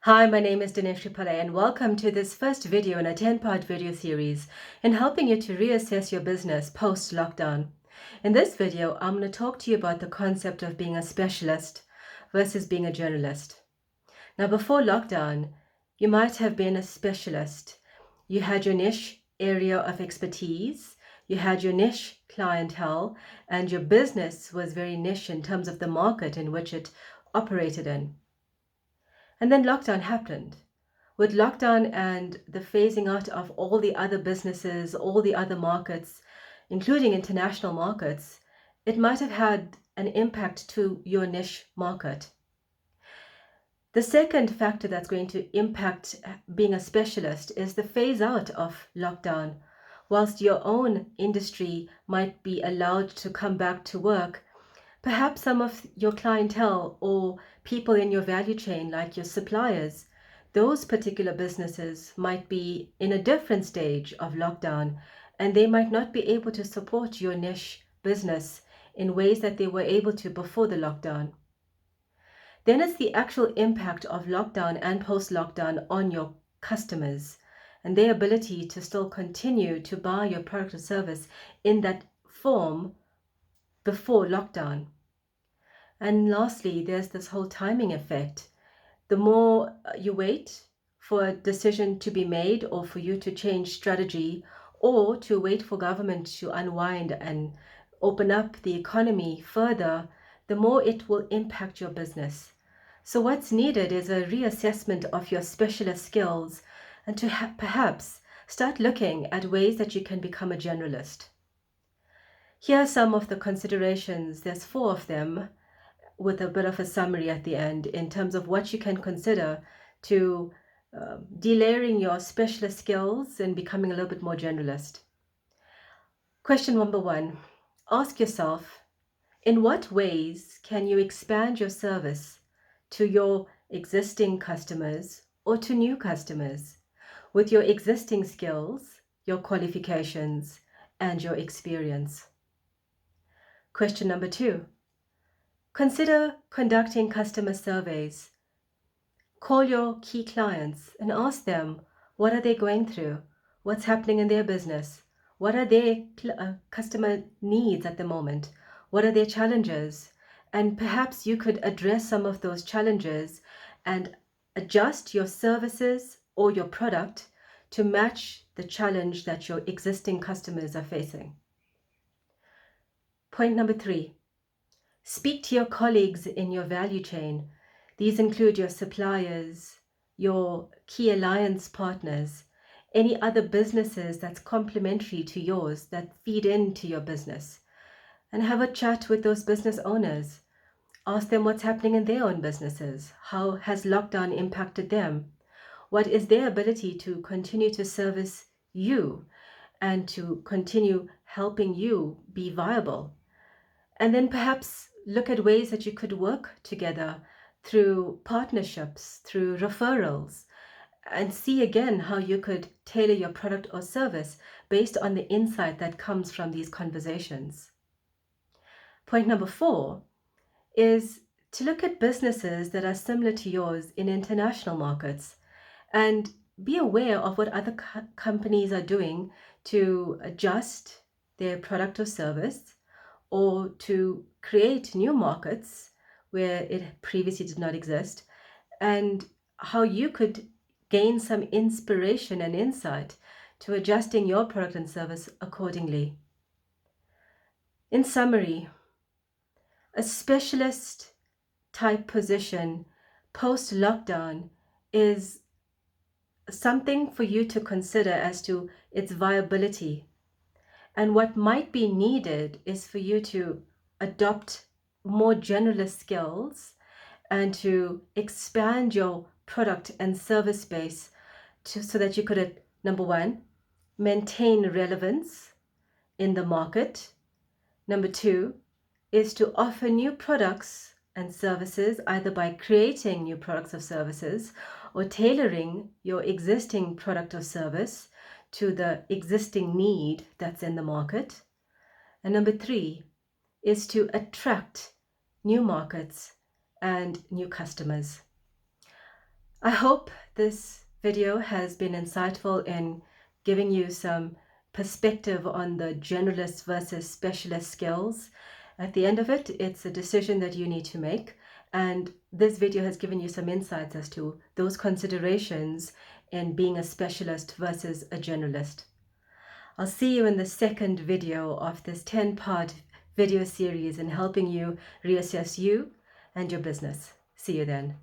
Hi, my name is Dineshrie Pillay, and welcome to this first video in a 10-part video series in helping you to reassess your business post-lockdown. In this video, I'm going to talk to you about the concept of being a specialist versus being a generalist. Now, before lockdown, you might have been a specialist. You had your niche area of expertise, you had your niche clientele, and your business was very niche in terms of the market in which it operated in. And then lockdown happened. With lockdown and the phasing out of all the other businesses, all the other markets, including international markets, it might have had an impact to your niche market. The second factor that's going to impact being a specialist is the phase out of lockdown. Whilst your own industry might be allowed to come back to work, perhaps some of your clientele or people in your value chain, like your suppliers, those particular businesses might be in a different stage of lockdown, and they might not be able to support your niche business in ways that they were able to before the lockdown. Then it's the actual impact of lockdown and post-lockdown on your customers and their ability to still continue to buy your product or service in that form before lockdown. And lastly, there's this whole timing effect. The more you wait for a decision to be made or for you to change strategy or to wait for government to unwind and open up the economy further, the more it will impact your business. So what's needed is a reassessment of your specialist skills and to perhaps start looking at ways that you can become a generalist. Here are some of the considerations. There's 4 of them, with a bit of a summary at the end in terms of what you can consider to delayering your specialist skills and becoming a little bit more generalist. Question number 1, ask yourself, in what ways can you expand your service to your existing customers or to new customers with your existing skills, your qualifications, and your experience? Question number 2, consider conducting customer surveys. Call your key clients and ask them, what are they going through? What's happening in their business? What are their customer needs at the moment? What are their challenges? And perhaps you could address some of those challenges and adjust your services or your product to match the challenge that your existing customers are facing. Point number 3, speak to your colleagues in your value chain. These include your suppliers, your key alliance partners, any other businesses that's complementary to yours that feed into your business. And have a chat with those business owners. Ask them what's happening in their own businesses. How has lockdown impacted them? What is their ability to continue to service you and to continue helping you be viable? And then perhaps look at ways that you could work together through partnerships, through referrals, and see again how you could tailor your product or service based on the insight that comes from these conversations. Point number 4 is to look at businesses that are similar to yours in international markets and be aware of what other companies are doing to adjust their product or service or to create new markets where it previously did not exist, and how you could gain some inspiration and insight to adjusting your product and service accordingly. In summary, a specialist type position post-lockdown is something for you to consider as to its viability. And what might be needed is for you to adopt more generalist skills and to expand your product and service base so that you could, number 1, maintain relevance in the market. Number 2 is to offer new products and services, either by creating new products or services or tailoring your existing product or service to the existing need that's in the market. And number 3 is to attract new markets and new customers. I hope this video has been insightful in giving you some perspective on the generalist versus specialist skills. At the end of it, it's a decision that you need to make. And this video has given you some insights as to those considerations in being a specialist versus a generalist. I'll see you in the second video of this 10-part video series in helping you reassess you and your business. See you then.